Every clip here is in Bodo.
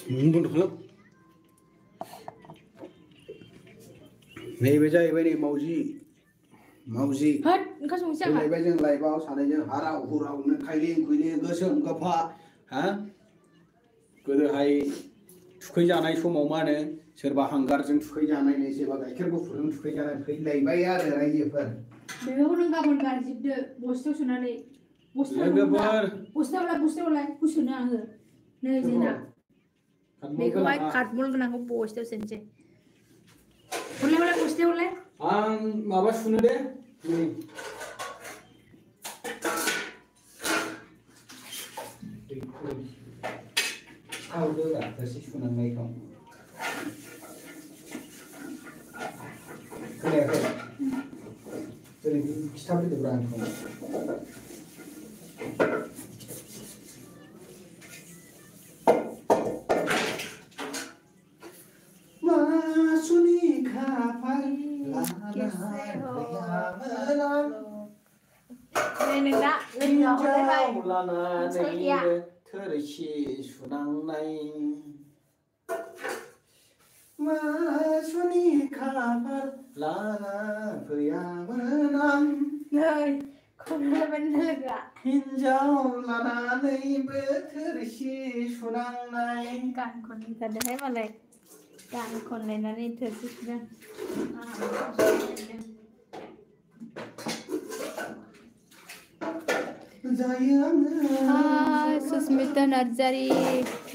बुंदों नैबे जाहैबाय नै मावजि फैलायबाय जों लाइभआव सानैजों हाराव हुरावनो खायलें खुइलें गोसोम गोफा हा गोदोहाय थुखैजानाय समाव मा होनो सोरबा हांगारजों थुखैजानाय सोरबा गाइखेर गुफुरजों थुखैजानाय फैलायबाय आरो रायजोफोर बेखौ नों गाबोन गारजिबदो बस्थायाव सोनानै बस्थायावलाय गुसोनो आङो नै जोंना बेखौहाय काटबल गोनांखौ बस्थायाव सोनोसै हरलाय बस्थायावलाय आं माबा सुनो दे सावदो थोरसि सुनांनायखौ खोनायाखै ओरै खिथाफैदोब्रा आंखौ थोरसि सुनांनाय मासुनि खाफाल लाना फैयामोन आं नै खनलायबाय लोगोआ हिनजाव लानानैबो थोरसि सुनांनाय गान खनलायथारदोंहाय मालाय गान खनलायनानै थोरसि सुदों सुस्मिता नार्जारी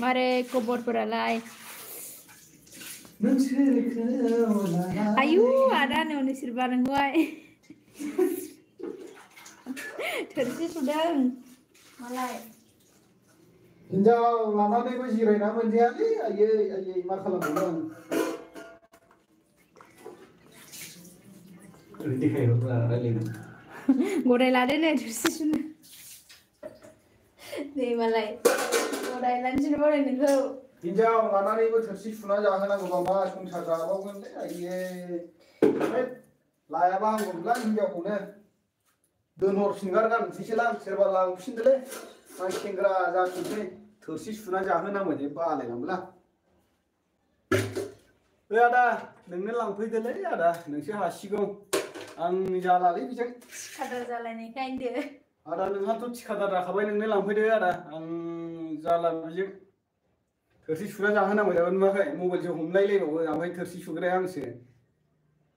मारे खबरफोरालाय आयु आदा नोंसोर बारंबाय थोरसि सुदों मालाय हिनजाव लानानैबो जिरायना मोनजायालै आयै आयै मा खालामनो गदाय लादो नै थोरसि सुनो दे मालाय गदाय लानोसै बाराय नोंखौ हिनजाव लानानैबो थोरसि सुना जाहोनांगौबा मा संसार जाबावगोन दे आयै लायाबा हामगौमोनलां हिनजावखौनो दोनहरफिनगार गारनोसैसोलां सोरबा लांफिनदोलै आं सेंग्रा जाफिनसै थोरसि सुना जाहोनांबाय दे बालायलांब्ला ओइ आदा नोंनो लांफैदोलै आदा नोंसो हासिगौ आं जालालै बेजों थिखादार जालायनायखाय होनदो आदा नोंहाथ' थिखादार जाखाबाय नोंनो लांफैदो आदा आं जाला बेजों थोरसि सुना जाहोनांबाय थागोन नुवाखै मबाइलसो हमलायलायबावो ओमफ्राय थोरसि सुग्राया आंसो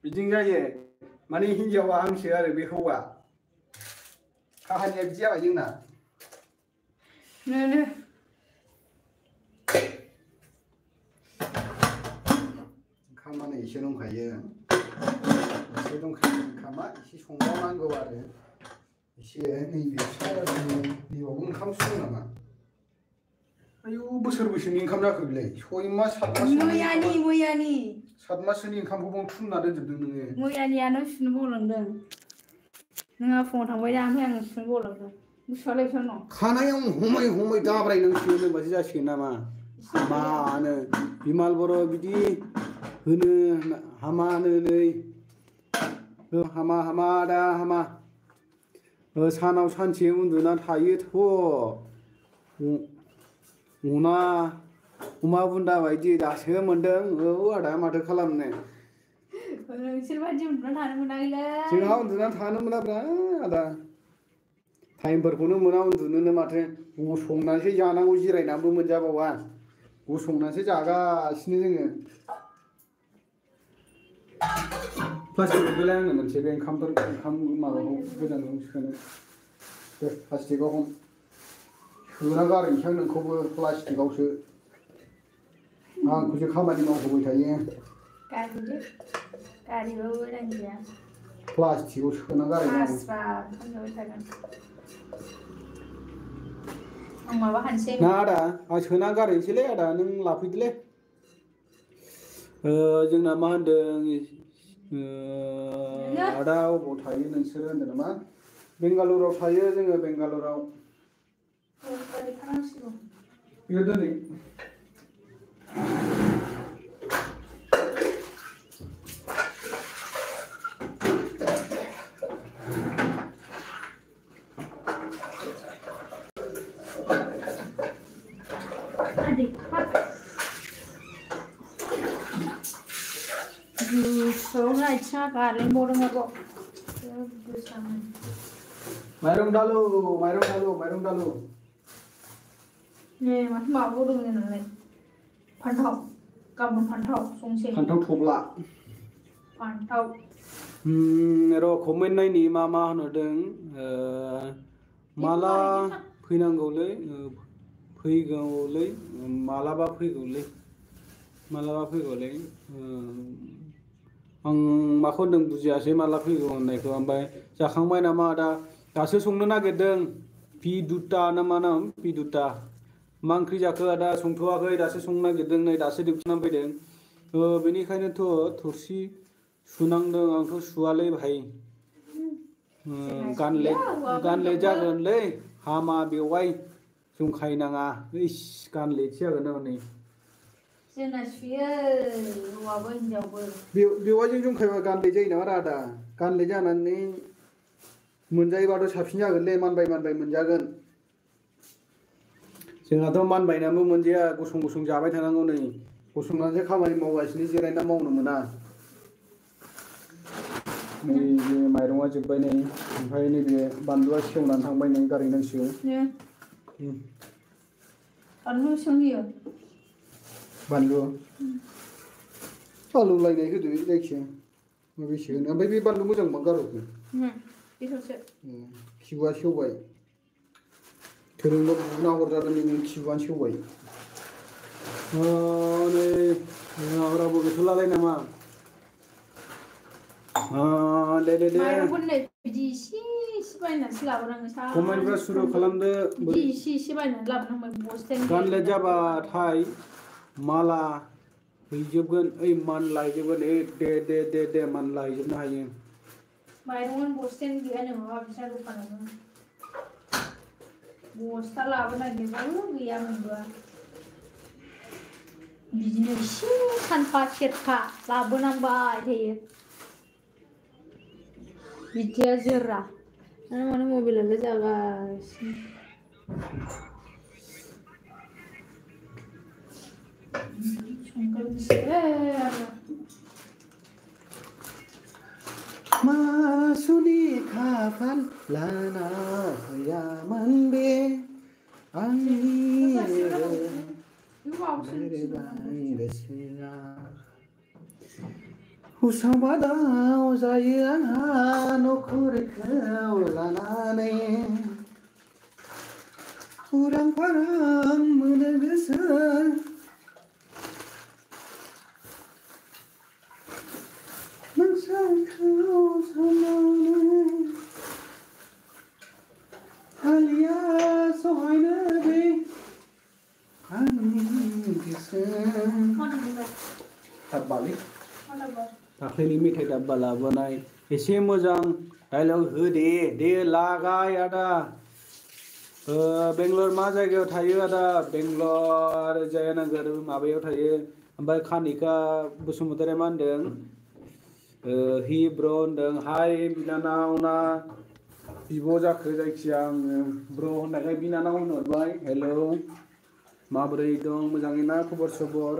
बिदिनो जायो माने हिनजावा आंसो आरो बे हौवा काहानिया बिदि जाबाय जोंना नो ओंखामानो एसे दंखायो ओंखामा एसे संबावनांगौ आरो एसे नैबे नैबावबो ओंखाम सुदों नामा आयु बोसोर बैसोनि ओंखाम जाखो बिलाय 6 मास 7 मास मैयानि 7 माससोनि ओंखामखौ थुमना दोनजोबदों नोङो मैयानियानो सुनो बावलांदों नोंहा फुङाव थांबाय दा ओमफ्राय आं सुनो बावलांदों गुसुआलाय बेसेबां दं खानायाव हमै हमै दाब्रायनांसिगोन होनबासो जासिगोन नामा मानो बिमाल बर' बिदि होनो हामानो नै हामा दा हामा सानाव सानसे उन्दुना थायोथ' अना अमा बुन्दा बायदि दासो मोन्दों औ आदा माथो खालामनो नोंसोर बायदि उन्दुना थानो मोनाखैलै जोंहा उन्दुना थानो मोनाब्रा आदा टाइमफोरखौनो मोना उन्दुनोनो माथो गसंनानैसो जानांगौ जिरायनानैबो मोनजाबावा गसंनानैसो जागासिनो जोङो प्लास्टिक हरदोलाय आंनो मोनसे बे ओंखाम माबाखौ गोजानाव सोनो दे प्लास्टिकआव हम सोना गारहैनोसै आं नोंखौबो प्लास्टिकआवसो आंखौसो खामानि मावहोबाय थायो गारहैदो गारहैबाबो रानजाया प्लास्टिकआव सोना गारहैनांगौ आं माबा हानसै ना आदा आं सोना गारहैनोसैलै आदा नों लाफैदोलै जोंना मा होनदों आदा अबाव थायो नोंसोरो होनदों नामा बेंगालुरुआव थायो जोङो बेंगालुरुआव बेयो दिनै आथिङा गालेंबावदों आरो माइरं दालु नै माथो माबावदों नोंलाय फान्थाव गाबोन फान्थाव संसै फान्थाव थब्ला फान्थाव र' कमेन्ट नायनि मा होनहरदों माला फैनांगौलै मालाबा फैगौलै आं माखौ होनदों बुजियासै माला फैगौ होननायखौ ओमफ्राय जाखांबाय नामा आदा दासो संनो नागिरदों पिदुता ना मा नाम पिदुता मा ओंख्रि जाखो आदा संथ'वाखै दासो संनो नागिरदों नै दासो दिउथिनानै फैदों बेनिखायनोथ' थोरसि सुनांदों आंथ' सुवालै भाइ गानलेट जागोनलै हामा बेवाइ जंखायनाङा इस गानलेटसो जागोन हनै जोंना सुयो हौवाबो हिनजावबो बेवाइजों जंखायबा गानलेट जायो नामा आदा गानलेट जानानै मोनजायोबाथ' साबसिन जागोनलै मानबाय मोनजागोन जोंहाथ' मानबायनानैबो मोनजाया गसं जाबाय थानांगौ नै गसंनानैसो खामानि मावगासिनो जिरायना मावनो मोना नैबे माइरङा जोब्बाय नै ओमफ्राय नैबे बानलुआ सेवनानै थांबाय नै गारहैनांसिगौ बानलु संयो बानलु लायनाय होदो जायखिया माबेसे होनो ओमफ्राय बे बानलु मोजां मा गारहरखो खिबुआ सेवबाय धोरोमबो बुना हरजादों नों खिबुआनो सेवबाय नै रावबो गैथ'लालाय नामा दे माइरंखौ नै बिदि इसे बायनानैसो लाबोनांगौ कमेन्टफ्रा सुरु खालामदो बिदि इसे बायनानै लाबोनांबाय बस्थायानो गानलेट जाबाथाय माला हैजोबगोन मानलाहैजोबगोन दे मानलाहैजोबनो हायो माइरंआनो बस्थायानो गैया नै माबा बिस्रा दखानावनो बस्था लाबोनो नागिरबाबो गैया मोनबोआ बिदिनो इसे सानफा सेरफा लाबोनांबाय थायो बिदिया जोरा माने मबाइलालाय जागासिनो मासुनि खाफाल लाना फैयामोन बे आंनि गोसोआ उसाव बादाव जायो आंहा नखरखौ लानानै उरां फारां मोनो गोसो नोंसोरखौ साननानै हालिया सहायनो बे आंनि गोसो दाब्बालै दाख्लैनि मेथाइ दाब्बा लाबोनाय एसे मोजां डायलग दे लागाय आदा बेंगलर मा जायगायाव थायो आदा बेंगलर जयनगर माबायाव थायो ओमफ्राय कानिका बसुमतारी मा होनदों हि ब्र होनदों हाय बिनानावना बिब' जाखो जायखिया आङो ब्र होननायखाय बिनानाव होनहरबाय हेलौ माबोरै दं मोजाङै ना खबर सबर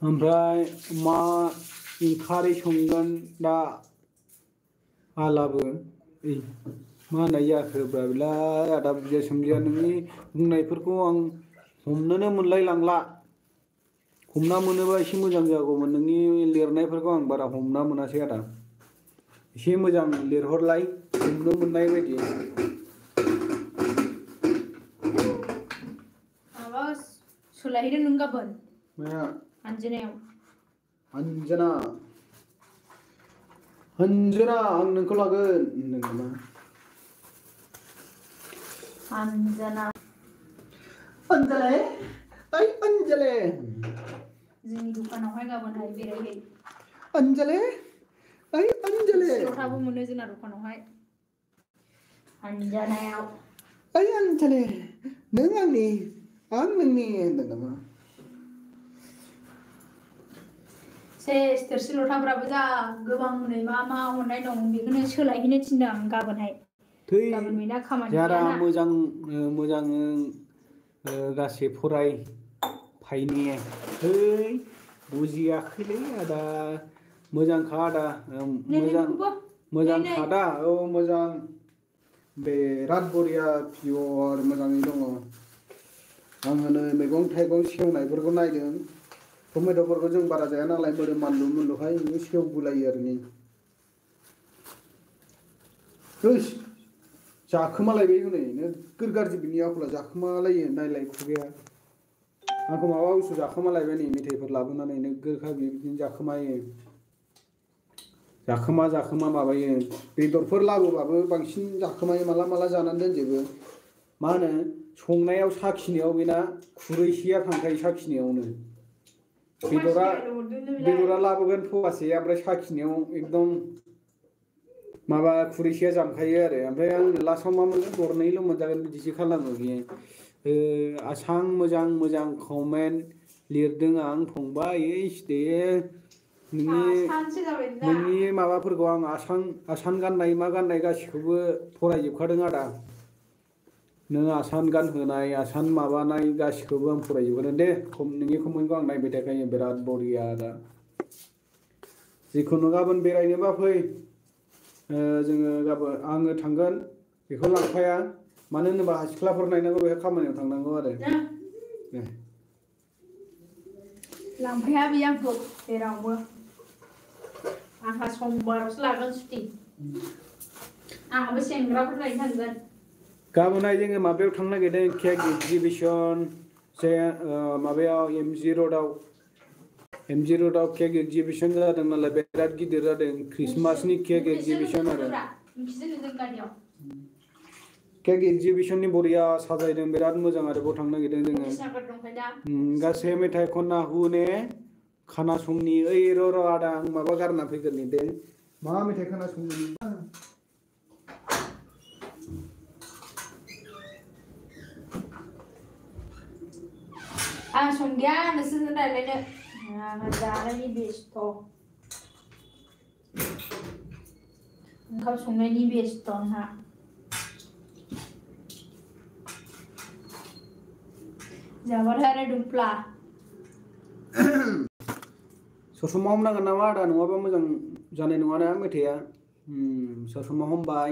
ओमफ्राय मा ओंखारै संगोन दा आलाबो मा होननाय जाखोब्रा बेलाय आदा बुजिया सोमजिया नोंनि बुंनायफोरखौ आं हमनोनो मोनलाय लांला हमना मोनोबा एसे मोजां जागौमोन नोंनि लिरनायफोरखौ आं बारा हमना मोनासै आदा एसे मोजां लिरहरलाय हमनो मोननाय बायदि माबा सोलायहैदों नों गाबोन माया आनजोनायाव अन्जना आं नोंखौ लागोन होनदों नामा अन्जना अन्जले जोंनि दखानावहाय गाबोनहाय बेरायहै अन्जले सिल'थाबो मोनो जोंना दखानावहाय अन्जनायाव अन्जले नों आंनि आं नोंनि होनदों नामा सेस थोरसि लथाफ्राबो जा गोबां हनै मा हरनाय दं बेखौनो सोलायहैनो थिनदों आं गाबोनहाय गाबोन बेना खामानि जारा गैयाना मोजां गासै फायने है बुजियाखैलै आदा मोजांखा आदा मोजांखा दा औ मोजां बिराद बरिया पियर मोजाङै दङ आङो नै मैगं थाइगं सेवनायफोरखौ नायदों टमेट'फोरखौ जों बारा जाया नालाय मोदोम मानलु मुनलुहाय सेवगुलायो आरो नै होस जाखोमालायबाय हनै नोगोर गाज्रि बिनि आखला जाखोमालायो नायलाय खुगाया आंखौ माबा बुस्थु जाखोमालायबाय नै मेथाइफोर लाबोनानै नोगोरखा बिदिनो जाखोमायो जाखोमा माबायो बेदरफोर लाबोबाबो बांसिन जाखोमायो माला जानानै दोनजोबो मा होनो संनायाव साखिनायाव बेना खुरैसेया थांखायो साखिनायावनो बेदरा लाबोगोन फवासे ओमफ्राय साखिनायाव एकदम माबा खुरैसेया जामखायो आरो ओमफ्राय आंनो लास्टआव मा मोनो गरनैल' मोनजागोन बिदिसो खालामो बियो आसां मोजां कमेन्ट लिरदों आं फंबाय दे नोंनि माबाफोरखौ आं आसान गाननाय मा गाननाय गासिखौबो फरायजोबखादों आदा नों आसान गानहोनाय आसान माबानाय गासिखौबो आं फरायजोबखादों दे नोंनि कमेन्टखौ आं नायबाय थाखायो बिराद बरिया आदा जिखुनु गाबोन बेरायनोबा फै जोङो गाबोन आङो थांगोन बेखौ लांफाया मानो होनोबा सिख्लाफोर नायनांगौ बेहा खामानियाव थांनांगौ आरो लांफाया बे आंखौ जेरावबो आंहा समबारावसो लागोन सुटि आंहाबो सेंग्राफोर लायनो थांगोन गाबोनहाय जोङो माबायाव थांनो नागिरदों केक एक्जिबिसन जे माबायाव एमजि र'डआव केक एक्जिबिसन जादों नालाय बिराद गिदिर जादों क्रिसमासनि केक एक्जिबिसन आरो केक एक्जिबिसननि बरिया साजायदों बिराद मोजां आरो बेयाव थांनो नागिरदों जोङो गासै मेथाइ खनना हुने खोनासंनि ओइ र' आदा आं माबा गारना फैग्रोनि दे मा मेथाइ खोनासंनि आं संदिया नोंसोरजों रायलायनो आंहा जानायनि बेस्थ' ओंखाम संनायनि बेस्थ' आंहा जाबाथाय आरो दुमप्ला ससमा हमनांगोन नामा आदा नङाबा मोजां जानाय नङाना मेथाइआ ससमा हमबाय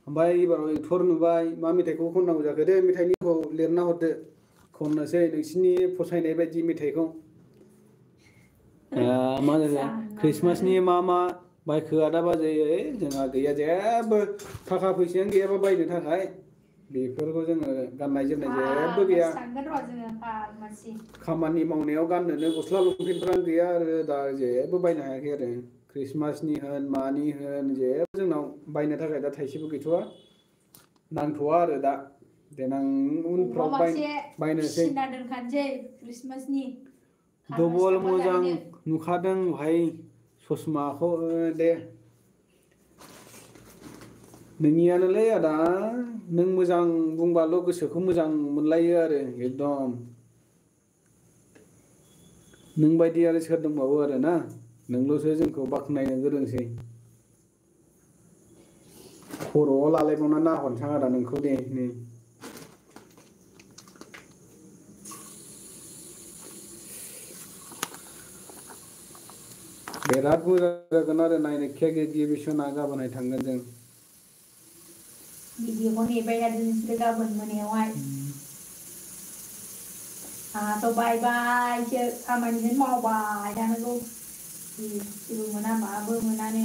ओमफ्राय एबाराव एक्टर नुबाय मा मेथाइखौ खननांगौ जाखो दे मेथाइनिखौ लिरना हरदो खननोसै नोंसिनि फसायनाय बायदि मेथाइखौ मा जाखो क्रिसमासनि मा बायखो आदा बाजै जोंहा गैया जेबो थाखा फैसायानो गैयाबा बायनो थाखाय बेफोरखौ जोङो गाननाय जोमनाय जेबो गैया खामानि मावनायाव गाननोनो गस्ला लंपेन्टफ्रानो गैया आरो दा जेबो बायनो हायाखै आरो क्रिसमासनि होन मानि होन जेबो जोंनाव बायनो थाखाय दा थाइसेबो गैथ'वा नांथ'वा आरो दा देनां उनफ्राव बायनोसै डबल मोजां नुखादों भाई ससमाखौ दे नोंनियानोलै आदा नों मोजां बुंबाल' गोसोखौ मोजां मोनलायो आरो एकदम नों बायदि आरो सोर दंबावो आरो ना नोंल'सो जोंखौ बाख्नायनो गोरोंसै खर'आव लालायबावना नाहरनोसै आदा नोंखौ दे नै बिराद मोजां जागोन आरो नायनो केक एक्जिबिसना गाबोनहाय थांगोन जों भिडिअखौ नेबाय थादो नोंसोरो गाबोन मोनायावहाय आंहाथ' बायबायसो खामानिखौनो मावबाय थानांगौ जेबो मोना माबो मोनानो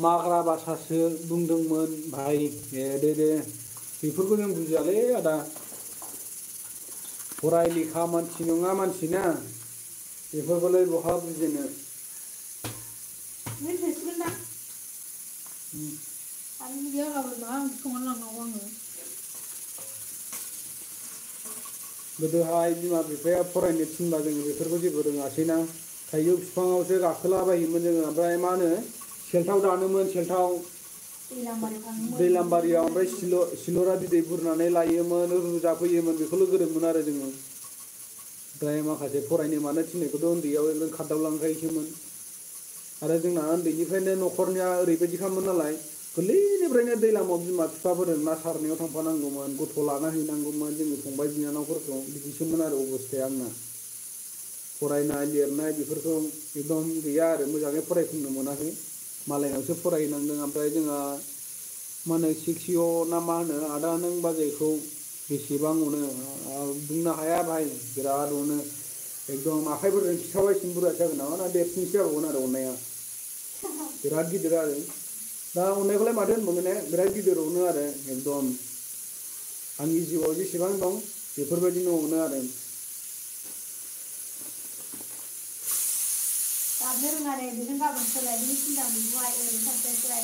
माग्रा भाषासो बुंदोंमोन भाई दे बेफोरखौ जों बुजियालै आदा फराय लेखा मानसि नङा मानसिना बेफोरखौलाय बहा बुजिनो गोदोहाय बिमा बिफाया फरायनो थिनबा जोङो बेफोरखौ जेबो रोङासैना थाइजौ बिफाङावसो गाखोलाबायोमोन जोङो ओमफ्राय मा होनो सेलथाव दानोमोन सेलथाव दैलामबारियाव ओमफ्राय सिलरा बिदै बुरनानै लायोमोन रुजाफैयोमोन बेखौल' गोरोंमोन आरो जोङो ओमफ्राय माखासे फरायनो मानो थिननायखौथ' उन्दैयाव एकदम खारदावलांखायोसोमोन आरो जोंना उन्दैनिफ्रायनो न'खरनिया ओरैबायदिखामोन नालाय गोरलैनिफ्रायनो दैलामाव बिमा बिफाफोरजों ना सारनायाव थांफानांगौमोन गथ' लाना हैनांगौमोन जोंनि फंबाय बिनानावफोरखौ बिदिसोमोन आरो अबस्थाया आंना फरायनाय लिरनाय बेफोरखौ एकदम गैया आरो मोजाङै फरायफुंनो मोनाखै मालायनावसो फरायनांदों ओमफ्राय जोंहा मा होनो सिक्सिअ ना मा होनो आदा नों बाजैखौ बेसेबां अनो बुंनो हाया भाई बिराद अनो एकदम आखाइफोरजों खिथाबायसिनो बुरजा जागोन नामा ना देरसिनसो जाबावगोन आरो अननाया बिराद गिदिर आरो दा अननायखौलाय माथो होनबावनो ने बिराद गिदिर अनो आरो एकदम आंनि जिउआव जेसेबां दं बेफोरबायदिनो अनो आरो गाबनो रोङा दे बेजों गाबोन सोलायनो थिनदां बेखौहाय ओरैनो थास्लायस्लाय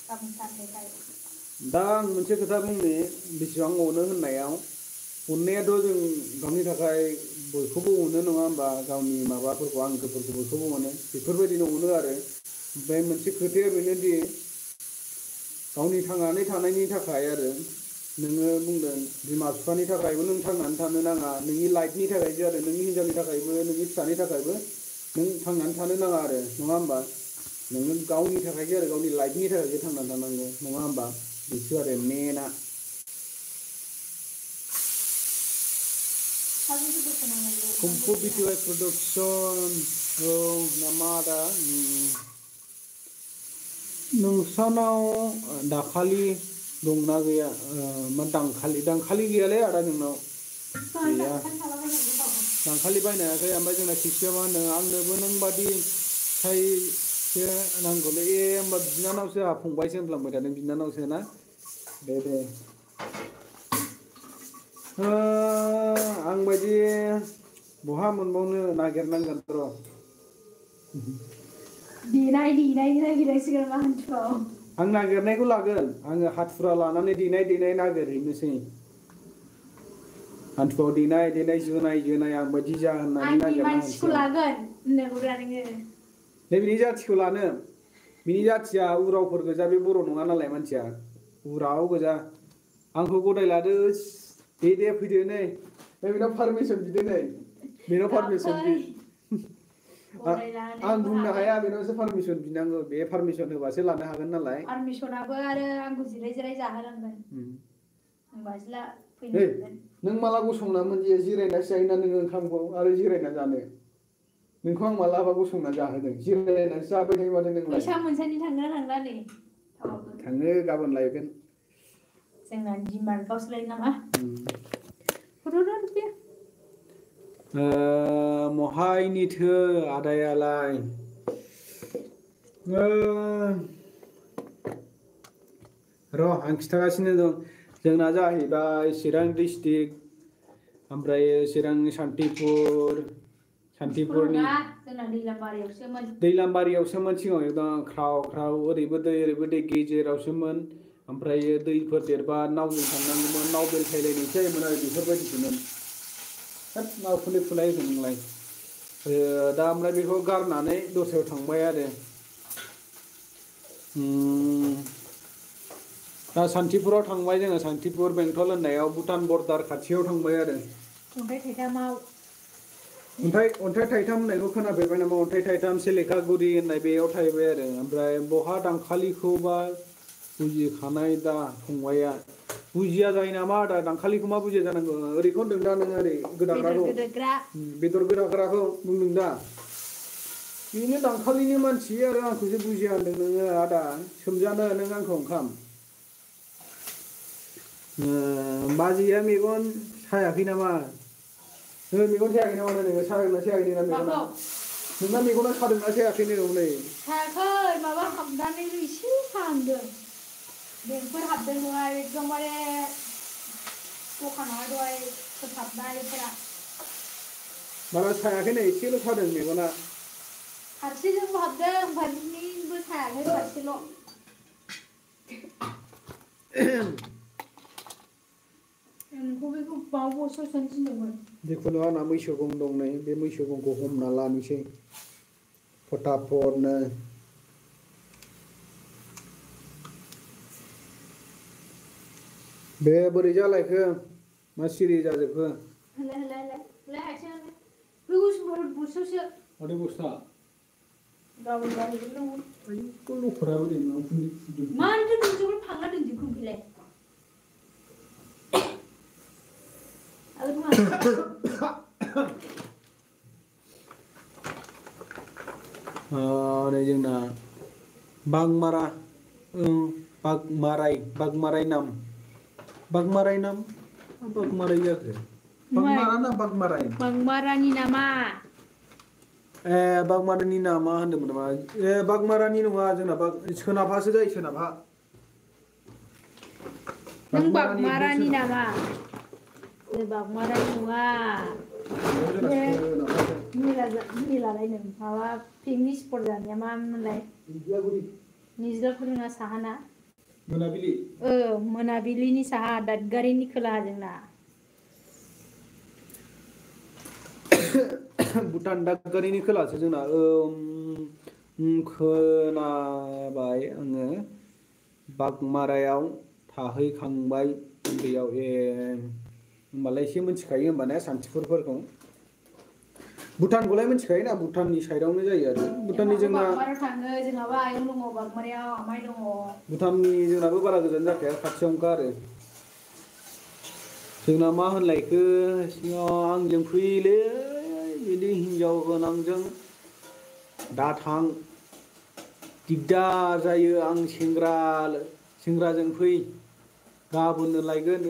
गाबोन सानसेखाय दा आं मोनसे खोथा बुंनि बेसेबां अनो होननायाव अननायाथ' जों गावनि थाखाय बयखौबो अनो नङा होमबा गावनि माबाफोरखौ आंगोफोरखौ बयखौबो अनो बेफोरबायदिनो अनो आरो ओमफ्राय मोनसे खोथाया बेनोदि गावनि थांनानै थानायनि थाखाय आरो नोङो बुंदों बिमा बिफानि थाखायबो नों थांनानै थानो नाङा नोंनि लाइफनि थाखायसो आरो नोंनि हिनजावनि थाखायबो नोंनि फिसानि थाखायबो नों थांनानै थानो नाङा आरो नङा होमबा नोङो गावनि थाखायसो आरो गावनि लाइफनि थाखायसो थांनानै थानांगौ नङा होमबा बेसो आरो मेना कुम्फु बिटिवाइ प्रडाक्सन औ नामा आदा नोंसानाव दाखालि दंना गैया मा दांखालि गैयालै आदा जोंनाव गैया दांखालि बायनो हायाखै ओमफ्राय जोंना सिक्सटिया मा होनो आंनोबो नों बादि साइससो नांगौलै होमबा बिनानावसो आंहा फंबायसो होनफ्लांबाय थादों बिनानावसो ना दे आं बायदि बहा मोनबावनो नागिरनांगोन र' देनायनि नागिरनांसिगोन मा हान्थुआव आं नागिरनायखौ लागोन आङो हाथुरा लानानै देनाय नागिरहैनोसै हान्थुआव देनाय जोनाय आं बायदि जा होननानै नागिरना मानसिखौ लागोन होननांगौब्रा नोङो नै बिनि जाथिखौ लानो बिनि जाथिया उरावफोर गोजा बे बर' नङा नालाय मानसिया उराव गोजा आंखौ गदाय लादो दे फैदो नै बेनाव पारमिसन बिदो नै बेनाव पारमिसन बि आं बुंनो हाया बेनावसो पारमिसन बिनांगौ बे पारमिसन होबासो लानो हागोन नालाय पारमिसनाबो आरो आंखौ जिराय जाहोनांगोन होमबासो फैनो मोनगोन नों माला गसंना मोनदिया जिरायनासो जायोना नोङो ओंखामखौ आरो जिरायना जानो नोंखौ आं मालाबा गसंना जाहोदों जिरायनासो जाबाय थायो माथो नोंलाय फैसा मोनसानि थांना थांला नै थाङो गाबोन लायगोन जोंना डिमार्टआवसो लायो नामा महायनिथो आदायालाय र' आं खिथागासिनो दं जोंना जाहैबाय चिरां डिस्ट्रिक्ट ओमफ्राय चिरां सान्तिपुरनि दैलामबारियावसोमोन सिगाङाव एकदम ख्राव ओरैबो दै गेजेरावसोमोन ओमफ्राय दैफोर देरबा नावजों थांनांगौमोन नाव बेलथायलायनायसो जायोमोन आरो बेफोरबायदिसोमोन हाब नावखौनो फुलाय होगोन नोंलाय दा ओमफ्राय बेखौ गारनानै दस्रायाव थांबाय आरो दा सान्तिपुराव थांबाय जोङो सान्तिपुर बेंटल होननायाव भुटान बर्डार खाथियाव थांबाय आरो अन्थाइ थाइथामाव अन्थाइ थाइथाम होननायखौ खोनाफेरबाय नामा अन्थाइ थाइथाम सेलेखागुरि होननाय बेयाव थाहैबाय आरो ओमफ्राय बहा दांखालिखौबा बुजिखानाय दा फंबाया बुजिया जायो नामा आदा दांखालिखौ मा बुजिया जानांगौ ओरैखौ होनदों दा नोङो ओरै गोदाग्राखौ बेदर गोदाग्राखौ बुंदों दा बेनो दांखालिनि मानसि आरो आंखौसो बुजिया होनदों नोङो आदा सोमजानो नों आंखौ ओंखाम बाजैया मेगन सायाखै नामा मेगन सायाखै नामा नोङो सादोंना सायाखै नोंना मेगना सादोंना सायाखै नोङो नै सायाखै माबा हाबनानै एसे साहांदों बेंकफोर हाबदों नङा एकदमबारे दखानावहाय दहाय फोसाबनायफोरा बारा सायाखै नै एसेल' सादों मेगना फारसेजोंबो हाबदों फारसेनिबो सायाखै फारसेल' बेखौ बावबोसो सोनो थिनदोंमोन जिखुनु आंना मैसो गं दं नै बे मैसो गंखौ हमना लानोसै फटाफटनो बे बोरै जालायखो मा सिरि जाजोबखो माथो बस्था गाबोन गाहैजोबनांगौ लखरा बोरै मानोथो नोंजों फांना दोनजोबखो बेलाय नै जोंना बागमारा बागमाराय नाम बागमाराय जाखो बागमारा ना बागमाराय बागमारानि नामा बागमारानि नामा होनदोंमोन नामा बागमारानि नङा जोंना सोनाबहासो जायो सोनाबहा नों बागमारानि नामा बागमारानि नङा मिलालायनो माबा पिकनिक स्पट जानाया मामोनलाय निज्लाफोरना साहाना मोनाबिलि मोनाबिलिनि साहा दादगारिनि खोलाहा जोंना भुटान दादगारिनि खोलासो जोंना खोनाबाय आङो बागमारायाव थाहैखांबाय उन्दैयाव होमबालाय एसे मिथिखायो होमबा ने सान्थिफुरफोरखौ भुटानखौलाय मिथिखायो ना भुटाननि साइडआवनो जायो आरो भुटाननि जोंना थाङो जोंहाबो आयं दङ बागमारायाव आमाइ दङ भुटाननि जोंनाबो बारा गोजान जाखाया खाथियावनोखा आरो जोंना मा होनलायखो आंजों फैलै बिदि हिनजाव गोनांजों दा थां दिगदार जायो आं सेंग्राजों फै गाबोननो लायगोन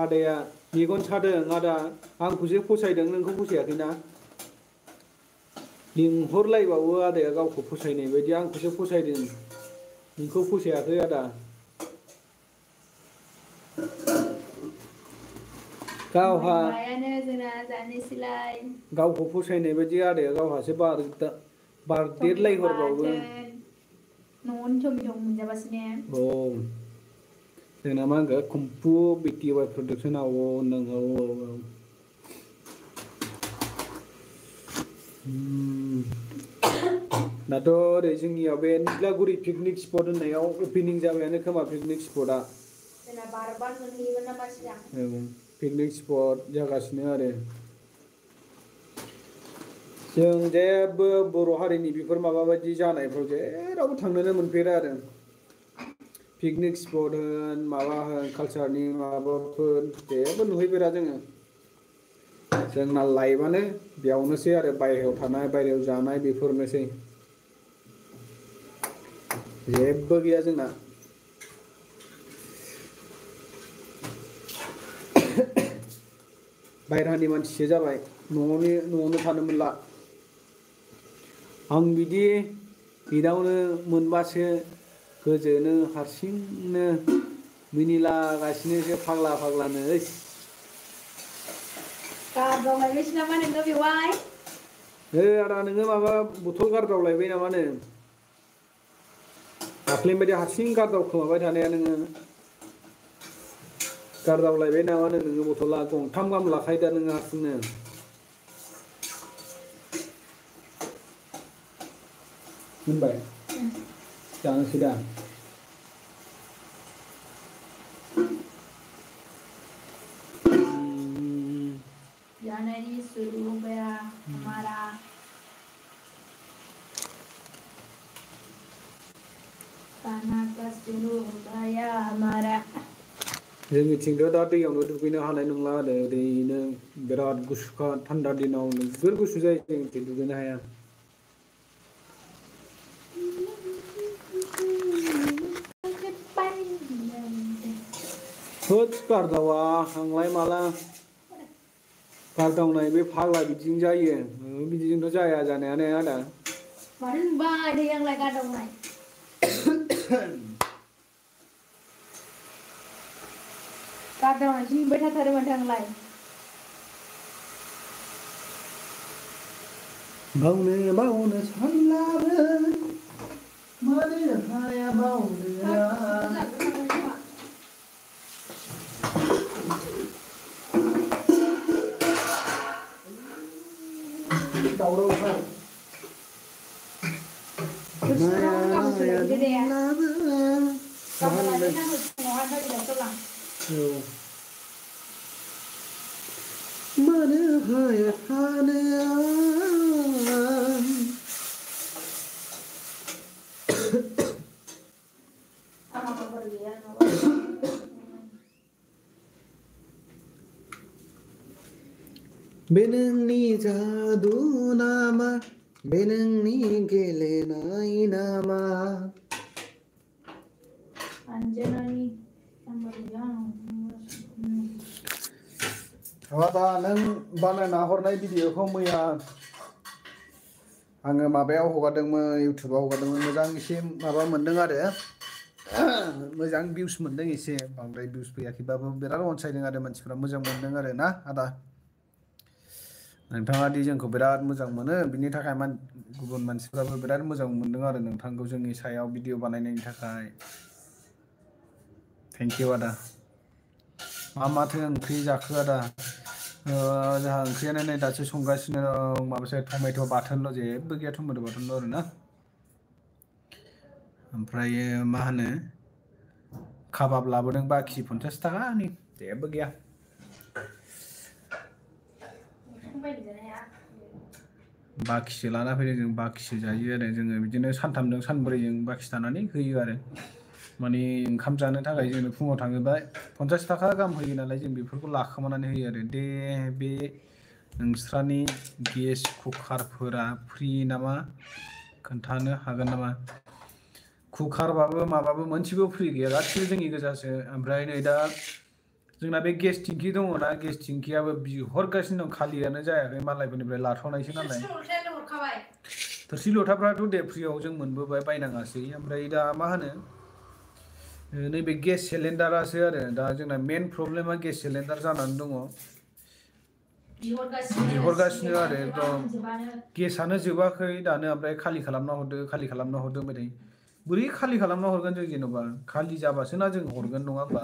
आदाया मेगन सादों आदा आंखौसो फसायदों नोंखौ फसायाखैना लिंहरलायबावो आदाया गावखौ फसायनाय बायदि आंखौसो फसायदों नोंखौ फसायाखै आदा गावहा गावखौ फसायनाय बायदि आदाया गावहासो बारदेरलायहरबावो न'नि टमेट' मोनजाबासो ने जोंना मा होनगोन कम्पु बिटिवाइ प्रडाक्सन दाथ' ओरै जोंनियाव बे निज्लागुरि पिकनिक स्पट होननायाव ओपेनिं जाबायानो खोमा पिकनिक स्पटआ पिकनिक स्पट जागासिनो आरो जों जेबो बर' हारिनि बेफोर माबा बायदि जानायफ्राव जेरावबो थांनोनो मोनफेरा आरो पिकनिक स्पट होन माबा होन कालचारनि माबाफोर जेबो नुहैफेरा जोंना लाइफआनो बेयावनोसै आरो बायहेरायाव थानाय बायहेरायाव जानाय बेफोरनोसै जेबो गैया जोंना बायहेरानि मानसिसो जाबाय न'आवनो थानो मोनला आं बिदि बेनावनो मोनबासो गोजोनो हारसिंनो मिनिलागासिनोसो फाग्लानो गारदावलायबायसो नामा नोङो बेवाय आदा नोङो माबा बथल गारदावलायबाय नामा नो दाख्लैनि बायदि हारसिं गारदावखोमाबाय थानाया नोङो गारदावलायबाय नामा नोङो बथला गंथाम गाहाम लाखायो दा नोङो हारसिंनो मोनबाय जानोसै दा जानायनि शुरू हो गया हमारा खाना का शुरू हो गया हमारा जोंनिथिंथ' दा दैयावनो दुगैनो हानाय नंला आरो ओरैनो बिराद गुसुखा थान्दा दिनाव नोगोर गुसु जायो जोंनिथिं दुगैनो हाया होद गारदावा आंलाय माला गारदावनाय बे फाग्ला बिदिजों जायो बिदिजोंथ' जाया जानायानो आदा मानो होनबाय दे आंलाय गारदावनाय गारदावनायसो नुबाय थाथारो माथो आंलाय बावनो सानलाबो मानो हाया बावनो दावरावथार मानो हाया थानो बे नोंनि जादु नामा बे नोंनि गेलेनाय नामा Anjanani दा नों बानायना हरनाय भिडिअखौ मैया आङो माबायाव हगारदोंमोन इउटुबाव हगारदोंमोन मोजां एसे माबा मोनदों आरो मोजां भिउस मोनदों एसे बांद्राय भिउस फैयाखैबाबो बिराद अनसायदों आरो मानसिफ्रा मोजां मोनदों आरो ना आदा नोंथाङा दि जोंखौ बिराद मोजां मोनो बिनि थाखाय गुबुन मानसिफ्राबो बिराद मोजां मोनदों आरो नोंथांखौ जोंनि सायाव भिडिअ बानायनायनि थाखाय थेंक इउ आदा माथो ओंख्रि जाखो आदा जोंहा ओंख्रियानो नै दासो संगासिनो माबासो टमेट' बाथोनल' जेबो गैया टमेट' बाथोनल' आरो ना ओमफ्रायो मा होनो काबाब लाबोदों बाखि 50 थाखानि जेबो गैया बाखिसो लाना फैदों जों बाखिसो जायो आरो जोङो बिदिनो सानथामजों सानब्रैजों बाखि थानानै होयो आरो माने ओंखाम जानो थाखाय जोंनो फुङाव थाङोबा 50 थाखा गाहाम होयो नालाय जों बेफोरखौ लाखोमानानै होयो आरो दे बे नोंस्रानि गेस कुकारफोरा फ्रि नामा खोन्थानो हागोन नामा कुकारबाबो माबाबो मोनसेबो फ्रि गैया गासिबो जोंनि गोजासो ओमफ्राय नै दा जोंना बे गेस टेंखि दङना गेस टेंखियाबो बिहरगासिनो दं खालियानो जायाखै मालायफोरनिफ्राय लाथ'नायसो नालाय थोरसि लथाफ्राथ' दे फ्रियाव जों मोनबोबाय बायनाङासै ओमफ्राय दा मा होनो नैबे गेस सिलिन्डारासो आरो दा जोंना मेन प्रब्लेमा गेस सिलिन्डार जानानै दङ बिहरगासिनो आरो एकदम गेसानो जोबाखै दानो ओमफ्राय खालि खालामना हरदो होनबाय थायो बोरै खालि खालामना हरगोन जों जेनेबा खालि जाबासो ना जों हरगोन नङा होमबा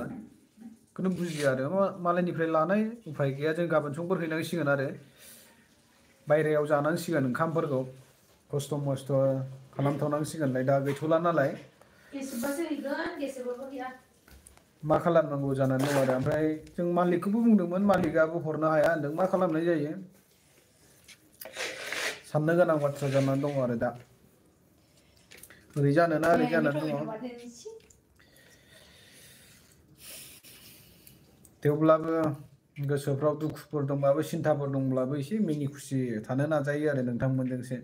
बेखौनो बुजिया आरो मालायनिफ्राय लानाय उफाय गैया जों गाबोन समफोर हैनांसिगोन आरो बायहेरायाव जानांसिगोन ओंखामफोरखौ खस्थ' मस्थ' खालामथ'नांसिगोनलाय दा गैथ'ला नालाय मा खालामनांगौ जानानै दं आरो ओमफ्राय जों मालिकखौबो बुंदोंमोन मालिकआबो हरनो हाया होनदों मा खालामनाय जायो साननो गोनां बाथ्रा जानानै दङ आरो दा ओरै जानो ना ओरै जानानै दङ थेवब्लाबो गोसोफ्राव दुखुफोर दंब्लाबो सिन्थाफोर दंब्लाबो एसे मिनि खुसि थानो नाजायो आरो नोंथांमोनजोंसो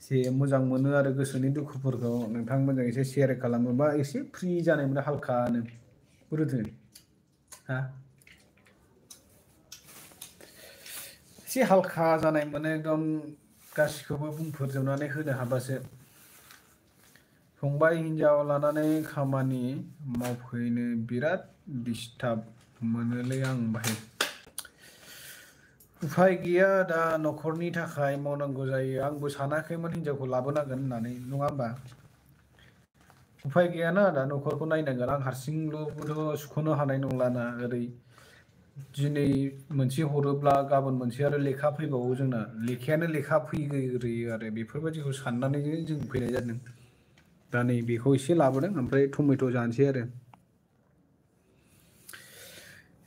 एसे मोजां मोनो आरो गोसोनि दुखुफोरखौ नोंथांमोनजों एसे शेयार खालामोबा एसे फ्रि जानाय मोनो हालखानो बुरुदो हा एसे हालखा जानाय मोनो एकदम गासिखौबो बुंफोरजोबनानै होनो हाबासो फंबाय हिन्जाव लानानै खामानि मावफैनो बिराद डिस्टार्ब मोनोलै आं बाहाय उफाय गैया दा न'खरनि थाखाय मावनांगौ जायो आंबो सानाखैमोन हिन्जावखौ लाबोनांगोन होननानै नङा होमबा उफाय गैयाना दा न'खरखौ नायनांगोन आं हारसिंल'बोथ' सुख'नो हानाय नंलाना ओरै दिनै मोनसे हरोब्ला गाबोन मोनसे आरो लेखा फैबावो जोंना लेखायानो लेखा फैग्रोयो आरो बेफोरबायदिखौ साननानै जों फैनाय जादों दा नै बेखौ एसे लाबोदों ओमफ्राय टमेट' जानोसै आरो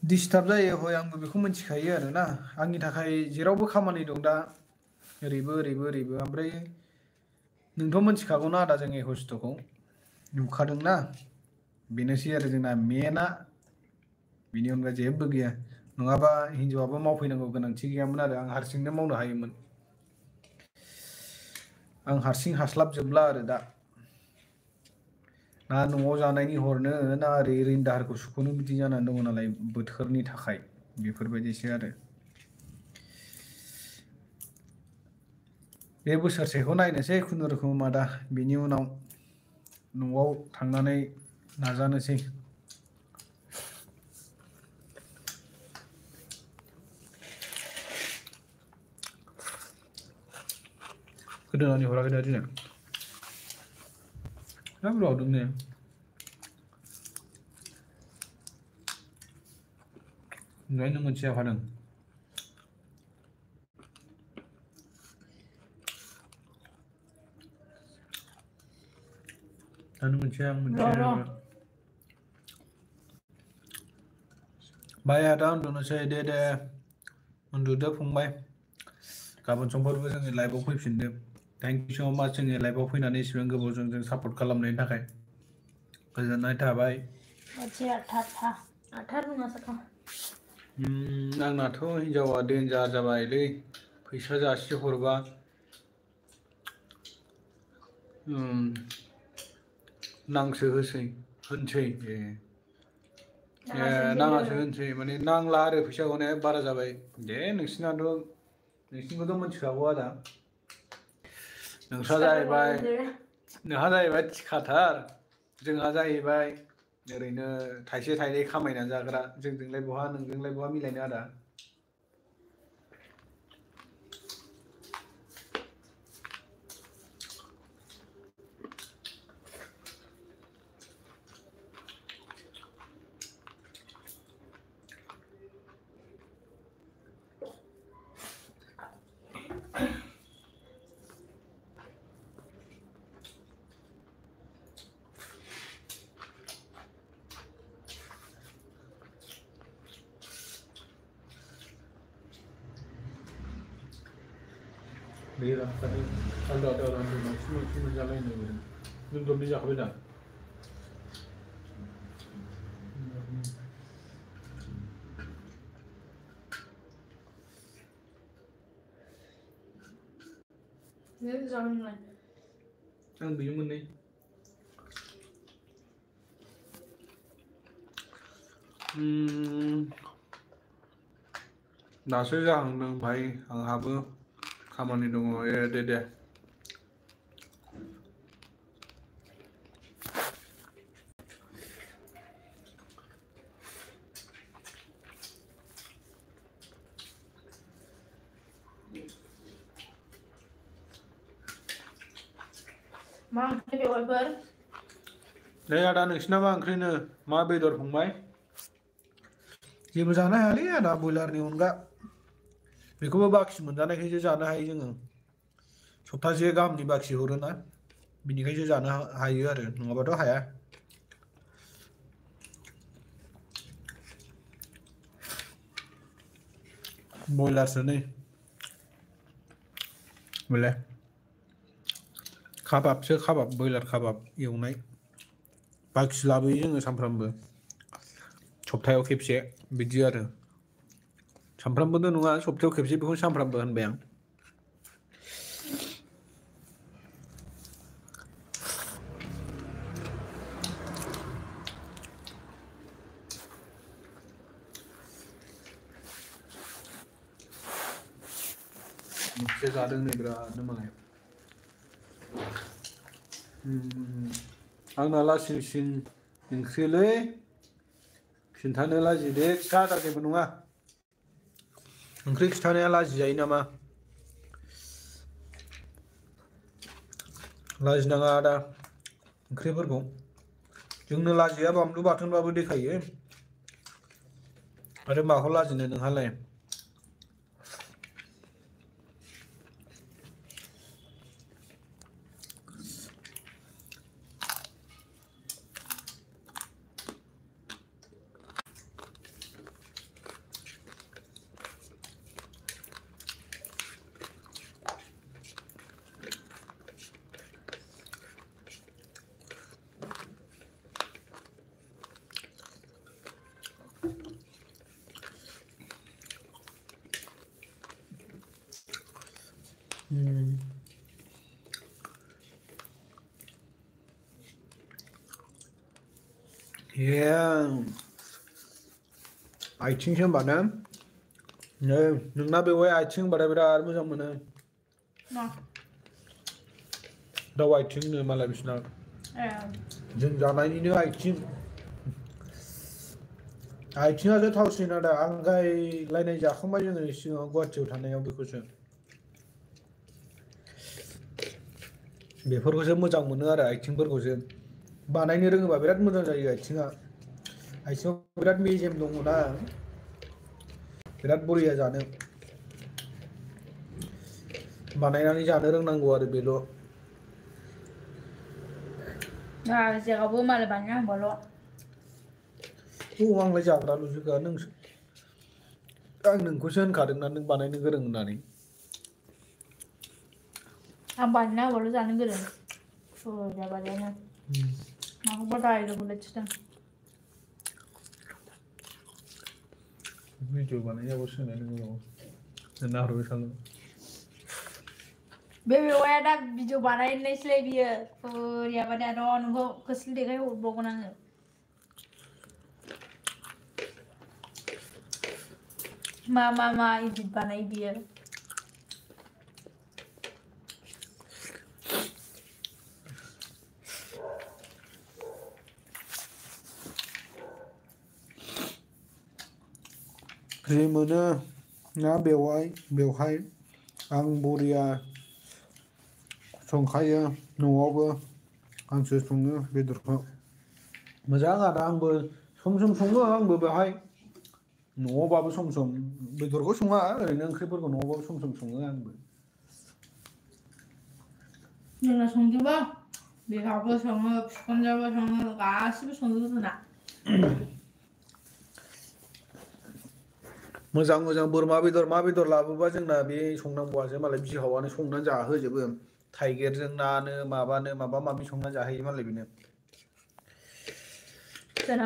डिस्टार्ब जायो हय आंबो बेखौ मिथिखायो आरो ना आंनि थाखाय जेरावबो खामानि दं दा ओरैबो ओमफ्राय नोंथ' मिथिखागौना आदा जों ए खस्थ'खौ नुखादोंना बेनोसै आरो जोंना मेनआ बिनि अनगा जेबो गैया नङाबा हिन्जावाबो मावफैनांगौ गोनांथि गैयामोन आरो आं हारसिंनो मावनो हायोमोन आं हारसिं हास्लाबजोबला आरो दा ना न'आव जानायनि हरनो ना ओरै ऋण दाहारखौ सुख'नो बिदि जानानै दङ नालाय बोथोरनि थाखाय बेफोरबायदिसो आरो बे बोसोरसेखौ नायनोसै खुनुरुखुम आदा बिनि उनाव न'आव थांनानै नाजानोसै गोदोनानि हराखै दा दिनै दा बुंहरदों ने ओंखायनो मोनसे जाफादों दानो मोनसे आं मोनसे बाय आदा उन्दुनोसै दे उन्दुदो फंबाय गाबोन समफोरबो जोङो लाइभआव फैफिनदो थेंक इउ स' माच जोङो लाइभआव फैनानै इसिबां गोबावजों जों सापर्ट खालामनायनि थाखाय गोजोननाय थाबाय आंनाथ' हिन्जावा देन्जार जाबायलै फैसा जासि हरबा नांसो होनसै नाङासो होनसै माने नांला आरो फैसा हरनाया बारा जाबाय दे नोंसिनिखौथ' मोनथिखागौ आदा नोंहा जाहैबाय थिखाथार जोंहा जाहैबाय ओरैनो थाइसे थाइनै खामायनानै जाग्रा जोंजोंलाय बहा नोंजोंलाय बहा मिलायनो आदा बे रास्तानि आलदा आलदा बांसिन मोनजालायनो नों दरनै जाखाबाय दा आं बेयो मोननै दासो जाहांदों भाई आंहाबो खामानि दङ दे मा ओंख्रि बेवाइफोर नै आदा नोंसिना मा ओंख्रिनो मा बेदर फंबाय जेबो जानो हायालै आदा बयलारनि अनगा बेखौबो बाखि मोनजानायखायसो जानो हायो जोङो सप्तासे गाहामनि बाखि हरोना बिनिखायसो जानो हायो आरो नङाबाथ' हाया बयलारसो नै बेलाय काबाब बयलार काबाब एवनाय बाखि लाबोयो जोङो सानफ्रामबो सप्तायाव खेबसे बिदि आरो सानफ्रामबोथ' नङा सप्तायाव खेबसे बेखौ सानफ्रामबो होनबाय आं मोनसे जादों नै बिरादनो मालाय आंना लासिंसिं ओंख्रिलै खिन्थानो लाजिदे खिथा आदार जेबो नङा ओंख्रि खिथानाया लाजिजायो नामा लाजिनाङा आदा ओंख्रिफोरखौ जोंनो लाजिया बानलु बाथोनबाबो देखायो आरो माखौ लाजिनो नोंहालाय आथिंसो होनबा ना नोंना बेवहाय आथिं होनबाथाय बिराद मोजां मोनो दाउ आथिंनो मालाय बिसिना जों जानायनिनो आथिङासो थावसिन आदा आंगायलायनाय जाखांबाय जोङो सिगाङाव गुवाहाटियाव थानायाव बेफोरखौसो मोजां मोनो आरो आथिंफोरखौसो बानायनो रोङोबा बिराद मोजां जायो आथिङाव बिराद मेजेम दङना बिराद बरिया जानो बानायनानै जानो रोंनांगौ आरो बेल' जेरावबो मालाय बानायना होबाल' आंलाय जाग्राल'सोखा आं नोंखौसो होनखादोंना नों बानायनो गोरों होननानै आं बानायना होबाल' जानो गोरों जाबालायनो माखौबा डायलग थिदों भिडिअ बानायजाबावसो होननानै नोंनाव हरबाय थानो बे बेवाया दा भिडिअ बानायनायसैलाय बियो फरियाबा दा र' नोंखौ खोस्लि देखाय हरबावगोन आङो मा इदिट बानाय बियो जि मोनो ना बेवहाय आं बरिया संखायो न'आवबो आंसो सङो बेदरखौ मोजां आरो आंबो सम सङो आंबो बेवहाय न'आवबाबो सम बेदरखौ सङा ओरैनो ओंख्रिफोरखौ न'आवबाबो सम सङो आंबो जोंना संजोबो बिहाबो सङो बिखुनजोयाबो सङो गासिबो संजोबो जोंना मोजां बोरमा बेदर मा बेदर लाबोबा जोंना बे संनांगौआसो मालाय बिहावानो संनानै जाहोजोबो थाइगिरजों नानो माबा माबि संनानै जाहोयो मालाय बेनो जोंना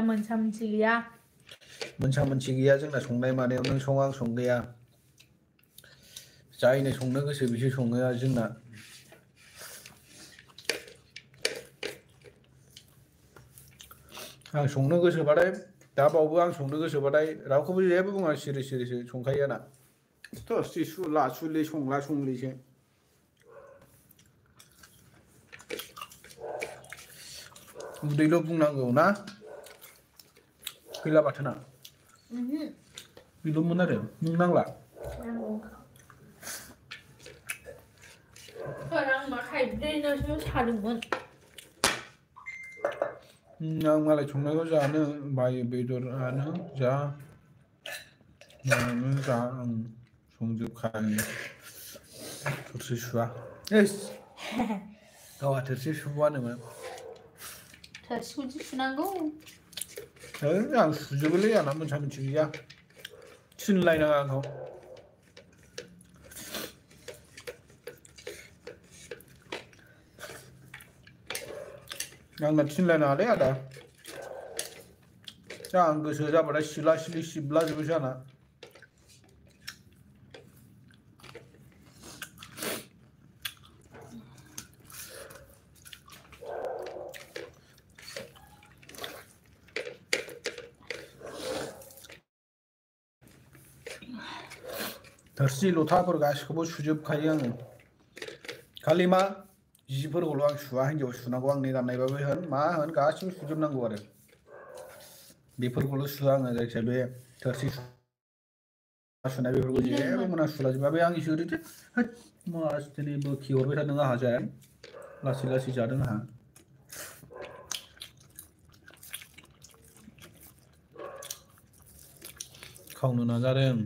मोनसा मोनथि गैया जोंना संनाय मानायाव नों सं आं सं गैया जायनो संनो गोसो बिसो सङो जोंना आं संनो गोसोबाथाय दा बावबो आं संनो गोसोबाथाय रावखौबो जेबो बुङा सिरिसो संखायो आंना थोरसि सुलि संला संलिसो उदैल' बुंनांगौ ना गैला बाथोना बेल'मोन आरो नों नांला आंना थाइब्रैनासो सादोंमोन आं मालाय संनायखौ जानो बायो बेदरानो जा मानो जा आं संजोबखायो थोरसि सुवा गावहा थोरसि सुबावानोमोन थोरसिखौसो सुनांगौ आं सुजोबोलै आंना मोनसा मोनसि गैया थिनलायनाङा आंखौ आंना थिनलायनाङालै आदा आं गोसो जाबाथाय सिला सिलि सिबलाजोबोसो आंना थोरसि लथाफोर गासिखौबो सुजोबखायो आङो खालि मा जिफोरखौल' आं सुवा हिन्जाव सुनांगौ आंनि गाननायबाबो होन मा होन गासिबो सुजोबनांगौ आरो बेफोरखौल' सुवा आङो जायखिया बे थोरसि सुनाय बेफोरखौ जेबो मोना सुलाजोबा बे आंनिसो ओरैथो होद मासदिनि बोखि हरबाय थादों आंहा जाया लासै जादों आंहा खावनो नाजादों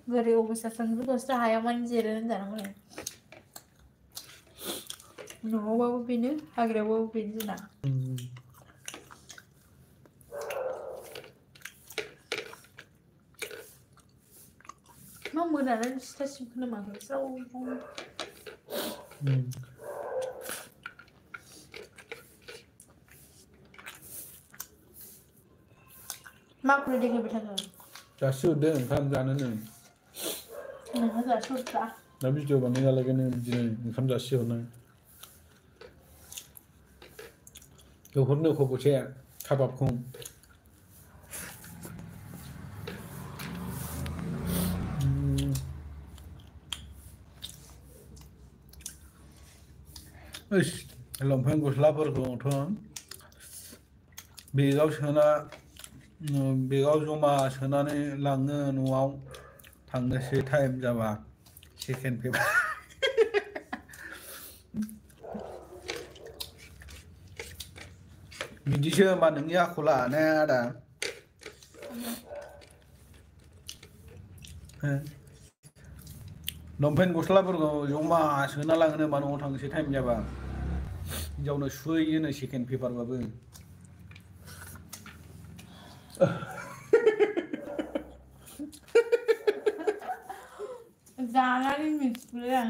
बोरै अबस्था संजोबखौसो हायामानि जिरायनानै जानांगौ न'आवबाबो बेनो हाग्रायावबाबो बेनो जोंना मा मोनानानै सिथ्ला सिबखोना माखो स्राव माखौनो देखायबाय थादों जासिहरदों ओंखाम जानोनो नोंहा जासिहरखा दा भिडिअ बानायगालायगोन बिदिनो ओंखाम जासिहरनो बेहरनो खबसे काबाबखौ लंपेन्ट गस्लाफोरखौथ' बेगाव जमा सोनानै लाङो न'आव थांनोसै टाइम जाबा सेकेन्ड पेपार बिदिसो होमबा नोंनि आखला ने आदा लंपेन्ट गस्लाफोरखौ जमा सोना लाङोनो होमबा न'आव थांनोसै टाइम जाबा हिनजावनो सुहोयोनो सेकेन्ड पेपारबाबो जानानै मिथिबाय आं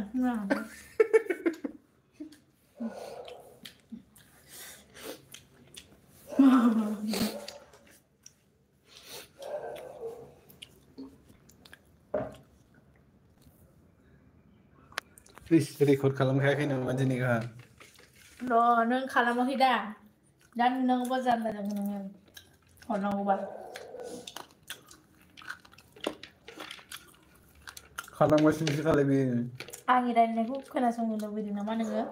रेकर्ड खालामखायाखै नामा दिनैहा र' नों खालामाखै दा दा नोंनावबा जानला नोङो हरनांगौबा खालामगासिनोसो खालाय बे आंनि रायलायनायखौ खोनासंनो लुबैदों नामा नोङो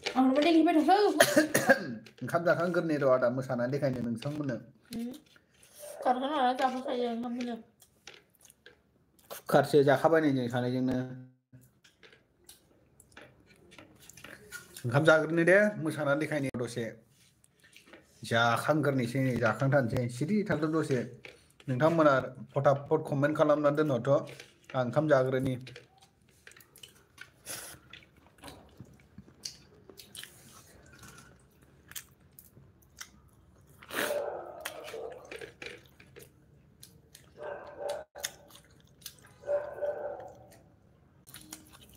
आं माने लिबाय थाथौ ओंखाम जाखांग्रोनि र' आदा मोसानानै देखायनो नोंथांमोननो खारखाना जाफाखायो ओंखामखौनो कुकारसो जाखाबाय नै जों सानैजोंनो ओंखाम जाग्रोनि दे मोसानानै देखायनि दसे जाखांग्रोनोसै नै जाखांथारनोसै सिरि थादो दसे नोंथांमोना फटाफट कमेन्ट खालामना दोनहरथ' आं ओंखाम जाग्रोनि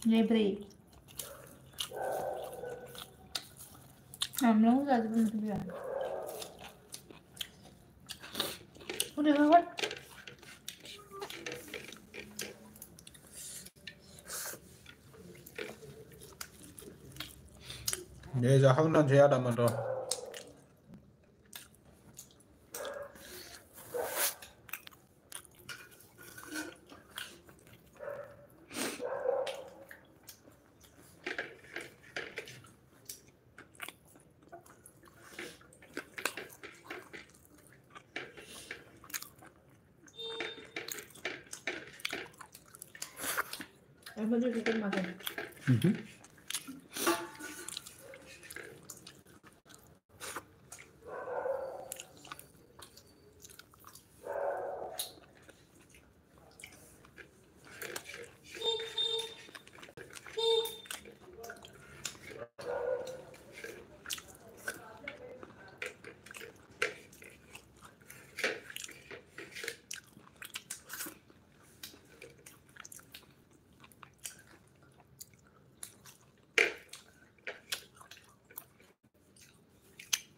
लेब्रे आमलाखौ जाजोबनो बिया उदै हाबाय दे जाखांथारनोसै आदामोन र' Aku juga ikut makan.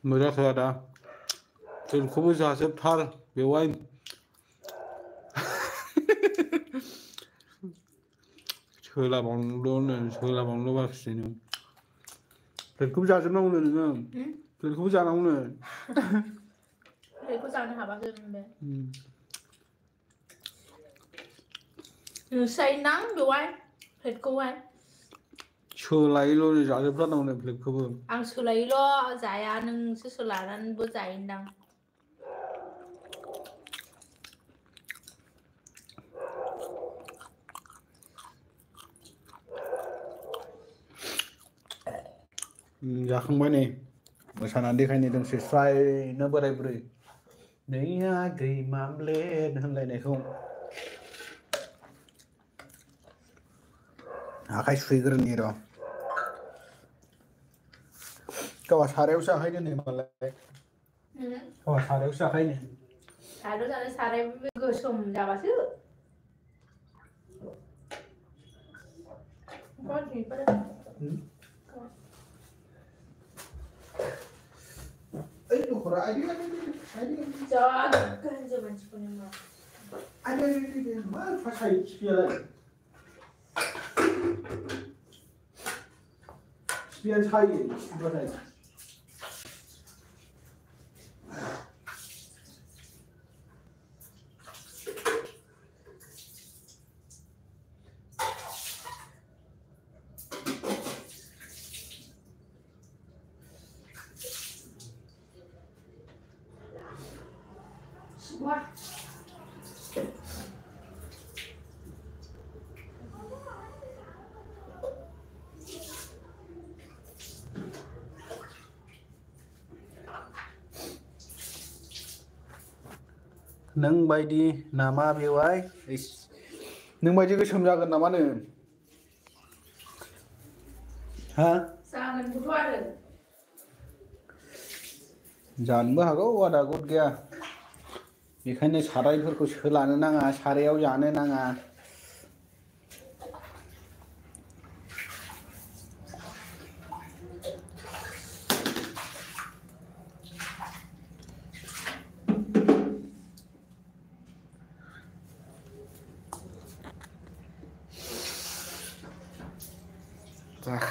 मोजांथार आदा जोंखौबो जाजोबथार बेवहाय सोलाबावनोल' बाखिसै नों प्लेटखौबो जाजोबनांगौनो नोङो प्लेटखौबो जानांगौनो प्लेटखौ जानो हाबाखै बे नोंस्रायनां बेवहाय प्लेटखौहाय सोलायोल' जाजोबथारनांगौनो प्लेटखौबो आं सोलायोल' जाया नोंसो सोलानानैबो जायोदां जाखांबाय नै मोसानानै देखायनो दंसै स्रायनो बोराय बुरै नैया दैमामलेन होनलायनायखौ आखाइ सुहैग्रोनि र' गावहा सारायावसो जाखायो नै मालाय गावहा सारायावसो जाखायो नै सारायाव जानो साराया गोसोम जाबासो What? नों बायदि नामा बेवहाय नों बायदि गोसोम जागोन नामा नो हा जागोनथ' आरो जानोबो हागौ आदा गद गैया बेखायनो सारायफोरखौ सोलानो नाङा सारायाव जानो नाङा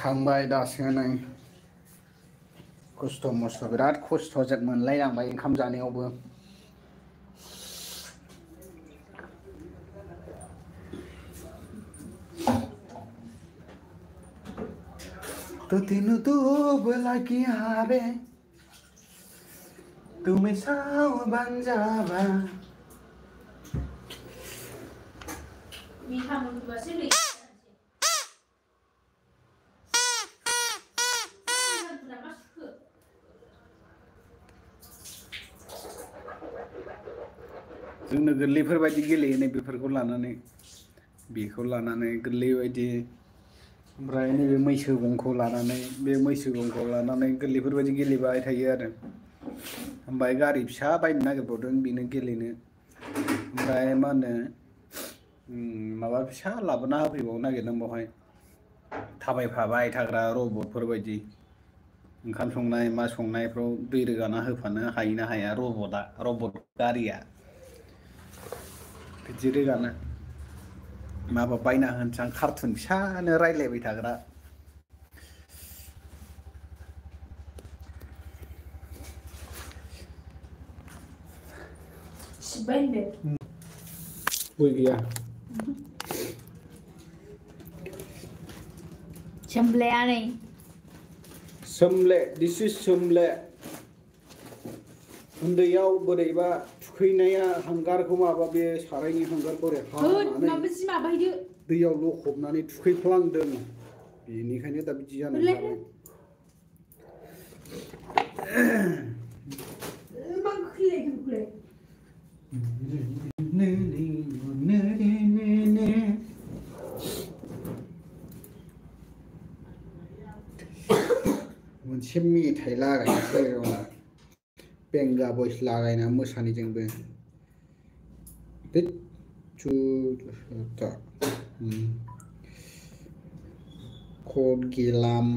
जाखांबाय दासो नै खस्थ' मस्थ' बिराद खस्थ'जों मोनलायलांबाय ओंखाम जानायावबो तो तीनों तो बोला कि हारे तुम्हें साव बन जावा मीठा मुर्गा से ले जोंनो गोरलैफोर बायदि गेलेयो बेफोरखौ लानानै बेखौ लानानै गोरलै बायदि ओमफ्राय नैबे मैसो गंखौ लानानै बे मैसो गंखौ लानानै गोरलैफोर बायदि गेलेबाय थायो आरो ओमफ्राय गारि फिसा बायनो नागिरबावदों बेनो गेलेनो ओमफ्राय मा होनो माबा फिसा लाबोना होफैबावनो नागिरदों बावहाय थाबायफाबाय थाग्रा रबटफोर बायदि ओंखाम संनाय मा संनायफ्राव दै रोगाना होफानो हायोना हाया रबट गारिया बिदि रोगाना माबा बायना होनसां कार्टुन फिसानो रायलायबाय थाग्रा सिबायले गय गैया सोमलेयानै सोमले दिस इज सोमले उन्दैयाव बोरैबा थुखैनाया हांगारखौ माबा बे सारायनि हांगारखौ हानानै दैयाव लखबनानै थुखैफ्लांदों बेनिखायनो दा बिदि जानानै थाबाय मोनसे मेथाइ लागायनोसै बेंगा भइस लागायना मोसानायजोंबो खद गिलाम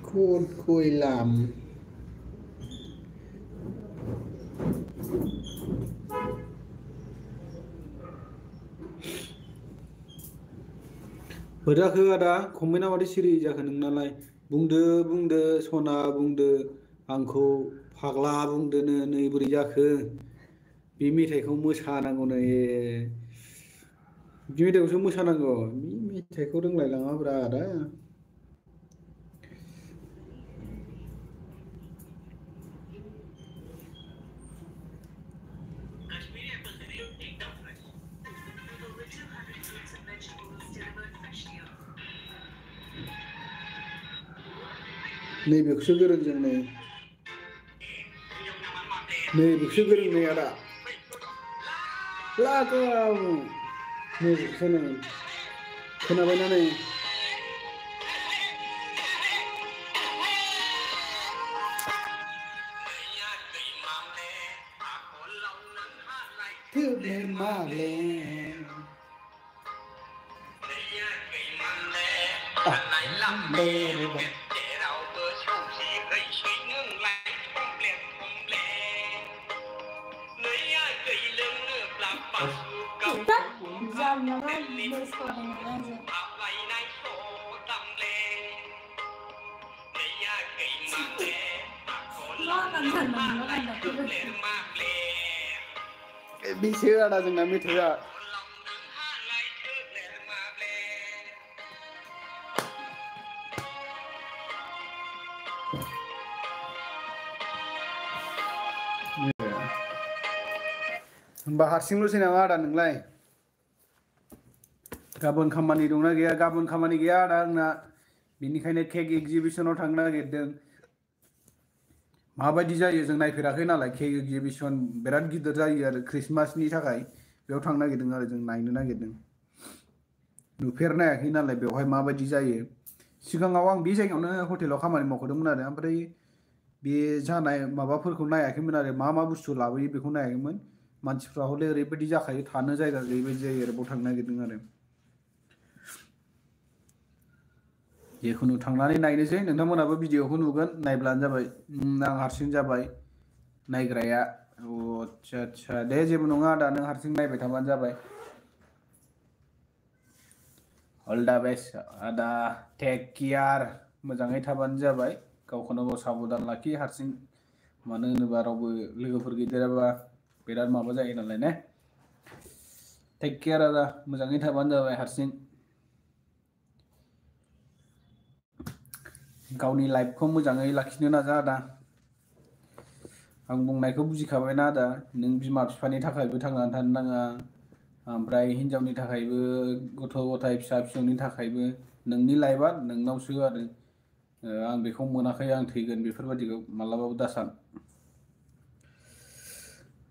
खद गयलाम बोराखो आदा कमेन्टआ माथो सिरि जाखो नोंनालाय बुंदो सना बुंदो आंखौ फाग्ला बुंदोनो नै बोरै जाखो बे मेथाइखौ मोसानांगौनो बे मेथाइखौसो मोसानांगौ बे मेथाइखौ रोंलायलाङाब्रा आदा नैबेखौसो गोरों जों नैबेखौसो गोरों नै आदा लागाव नैबेखौसो नै खोनाबायना नै बेसो आदा जोंना मेथाइआ होनबा हारसिंल'सै नामा आदा नोंलाय गाबोन खामानि दंना गैया गाबोन खामानि गैया आदा आंना बेनिखायनो केक एगजिबिशनाव थांनो नागिरदों माबायदि जायो जों नायफेराखै नालाय केक एगजिबिशन बिराद गिदिर जायो आरो क्रिसमासनि थाखाय बेयाव थांनो नागिरदों आरो जों नायनो नागिरदों नुफेरनायाखै नालाय बेवहाय माबायदि जायो सिगाङाव आं बे जायगायावनो हटेलाव खामानि मावखादोंमोन आरो ओमफ्राय बे जानाय माबाफोरखौ नायाखैमोन आरो मा बुस्थु लाबोयो बेखौ नायाखैमोन मानसिफ्रा हले ओरैबायदि जाखायो थानो जायगा गैयैबायदि जायो आरो बाव थांनो नागिरदों आरो जेखुनु थांनानै नायनोसै नोंथांमोनाबो भिडिअखौ नुगोन नायब्लानो जाबाय आं हारसिं जाबाय नायग्राया आच्छा दे जेबो नङा आदा नों हारसिं नायबाय थाबानो जाबाय अल दा बेस्ट आदा टेक केयार मोजाङै थाबानो जाबाय गावखौनो गाव साबधान लाखि हारसिं मानो होनोबा रावबो लोगोफोर गैदेराबा बिराद माबा जायो नालाय ने टेक केयार आदा मोजाङै थाबानो जाबाय हारसिं गावनि लाइफखौ मोजाङै लाखिनो नाजा आदा आं बुंनायखौ बुजिखाबायना आदा नों बिमा बिफानि थाखायबो थांनानै थानो नाङा ओमफ्राय हिनजावनि थाखायबो गथ' गथाय फिसा फिसौनि थाखायबो नोंनि लाइफआ नोंनावसो आरो आं बेखौ मोनाखै आं थैगोन बेफोरबायदिखौ मालाबाबो दासान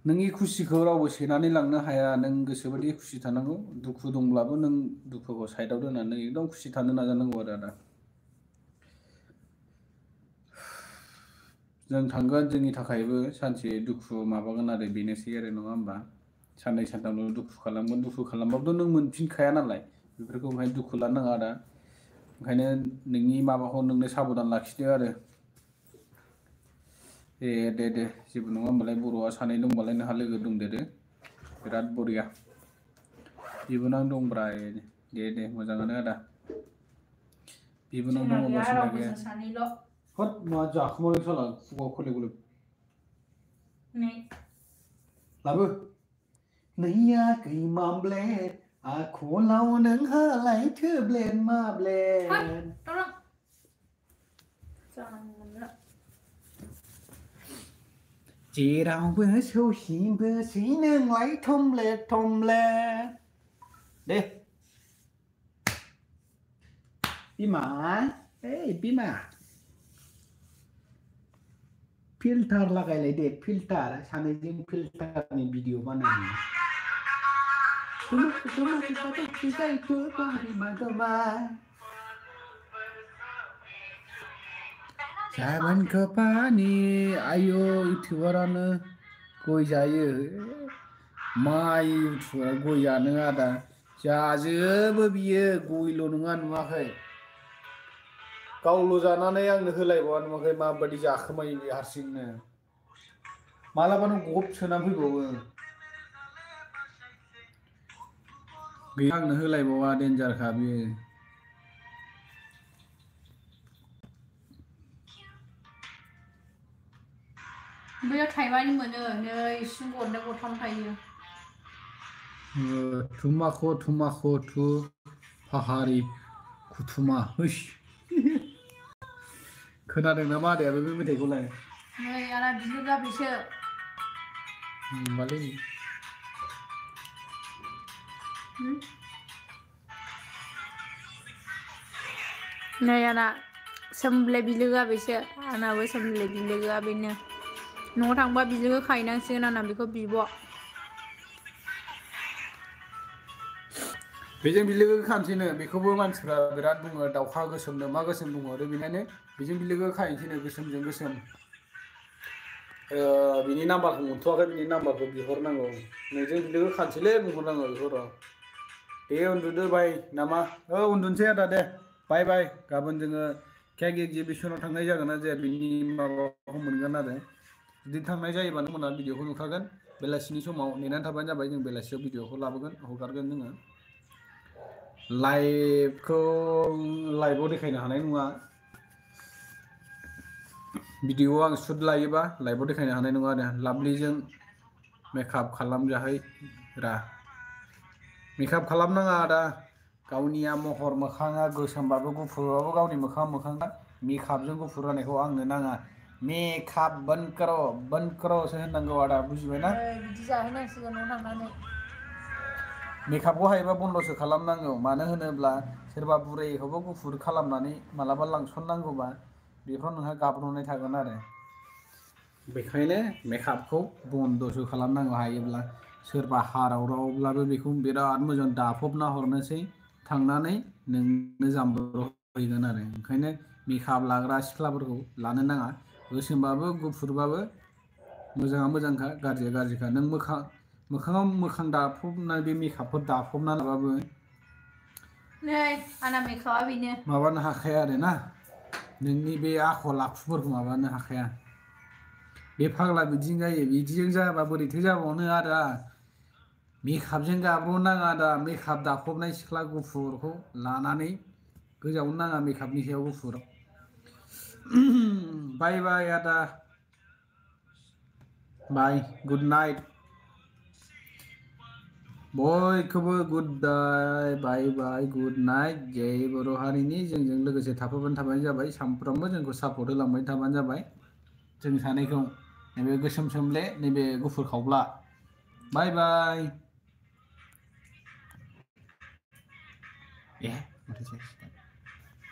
नोंनि खुसिखौ रावबो सेनानै लांनो हाया नों गोसोबायदि खुसि थानांगौ दुखु दंब्लाबो नों दुखुखौ साइडआव दोननानै एकदम खुसि थानो नाजानांगौ आरो आदा जों थांगोन जोंनि थाखायबो सानसे दुखु माबागोन आरो बेनोसै आरो नङा होमबा साननै सानथामल' दुखु खालामबाबोथ' नों मोनफिनखाया नालाय बेफोरखौ ओमफ्राय दुखु लानो नाङा आदा ओंखायनो नोंनि माबाखौ नोंनो साबधान लाखिदो आरो दे जेबो नङा होमबालाय बर'आ सानै दंबालाय नोंहा लोगो दंदेरो बिराद बरिया बिबोनां दंब्रा दे मोजाङानो आदा बिबोनां दङबा सिन्था गैया हट मा जाखोमादों साला खुगायाव खोलो खोलो लाबो नैयाखै मामब्लेद आखलाव नोंहालाय थोब्लेद माब्लेद जेरावबो सौसिबोसै नोंलाय थमब्लेद थमब्लेद दे बिमा बिमा फिल्टार लागायलाय दे फिल्टार सानैजों फिल्टारनि भिडिअ बानायनो जाबोन खोपानि आयु इउटुबारानो गय जायो मा इउटुबार गय जानो आदा जाजोबो बियो गयल' नङा नुवाखै गावल' जानानै आंनो होलायबावा नुवाखै माबायदि जाखोमायो बे हारसिंनो मालाबानो गब सोनानै फैबावो गैया आंनो होलायबावा डेन्जारखा बियो बैयाव थाइबानि मोनो नै इसिं गरनै गरथाम थायो थुमाखो थु पाहारि कुथुमा हुस खोनादों नामा आदायाबो बे मेथाइखौलाय नै आंना बिलोगा बेसो होमबालै नै आंना सोमब्ले बिलोगा बेसो आंनाबो सोमब्ले बिलोगा बेनो न'आव थांबा बिलोगो खाहैनांसिगोन आंना बेखौ बिब' बेजों बिलोगो खानोसैनो बेखौबो मानसिफ्रा बिराद बुङो दाउखा गोसोमनो मा गोसोम बुङो आरो बेनिखायनो बेजों बिलोगो खाहैनोसैनो गोसोमजों गोसोम बिनि नाम्बारखौ मोनथ'वाखै बिनि नाम्बारखौ बिहरनांगौ नोंजों बिलोगो खानोसैलै बुंहरनांगौ बेखौ र' दे उन्दुदो बाय नामा उन्दुनोसै आदा दे बाय गाबोन जोङो केक एक्जिबिसनाव थांनाय जागोन ना जाया बिनि माबाखौ मोनगोन आरो जुदि थांनाय जायोबा नोंथांमोना भिडिअखौ नुखागोन बेलासिनि समाव नेनानै थाबानो जाबाय जों बेलासियाव भिडिअखौ लाबोगोन हगारगोन जोङो लाइभआव देखायनो हानाय नङा भिडिअ आं शुट लायोबा लाइभआव देखायनो हानाय नङा आरो लाभलिजों मेकआप खालामजाहैरा मेकआप खालामनाङा आदा गावनिया महर मोखाङा गोसोमबाबो गुफुरबाबो गावनि मोखांदा मेकआपजों गुफुर जानायखौ आंनो नाङा मेकआप बन्द कर'सो होननांगौ आदा बुजिबायना बिदि जाहैनांसिगोन न'आव थांनानै मेकआपखौ हायोबा बन्दसो खालामनांगौ मानो होनोब्ला सोरबा बुरैखौबो गुफुर खालामनानै मालाबा लांसननांगौबा बेफोराव नोंहा गाब्र'नाय थागोन आरो बेखायनो मेकआपखौ बन्दसो खालामनांगौ हायोब्ला सोरबा हारावरावब्लाबो बेखौ बिराद मोजां दाफबना हरनोसै थांनानै नोंनो जामब्रहैगोन आरो ओंखायनो मेकआप लाग्रा सिख्लाफोरखौ लानो नाङा गोसोमबाबो गुफुरबाबो मोजाङा मोजांखा गाज्रिया गाज्रिखा नों मोखाङाव मोखां दाफबनाय बे मेकआपफोर दाफबना लाबाबो नै आंना मेकआपआ बेनो माबानो हाखाया आरो ना नोंनि बे आखल आखुफोरखौ माबानो हाखाया बे फाग्ला बिदिजों जायो बिदिजों जायाबा बोरैथो जाबावनो आदा मेकआपजों गाब्र'नो नाङा दा मेकआप दाफबनाय सिख्ला गुफुरखौ लानानै गोजावनो नाङा मेकआपनि सायाव गुफुर बाय बाय आदा बाय गुड नाइट बयखौबो गुड बाय बाय बाय गुड नाइट जय बर' हारिनि जोंजों लोगोसे थाफाबानो जाबाय सानफ्रोमबो जोंखौ सापर्ट होलांबाय थाबानो जाबाय जों सानैखौ नैबे गोसोम सोमले नैबे गुफुर खावब्ला बाय बाय ए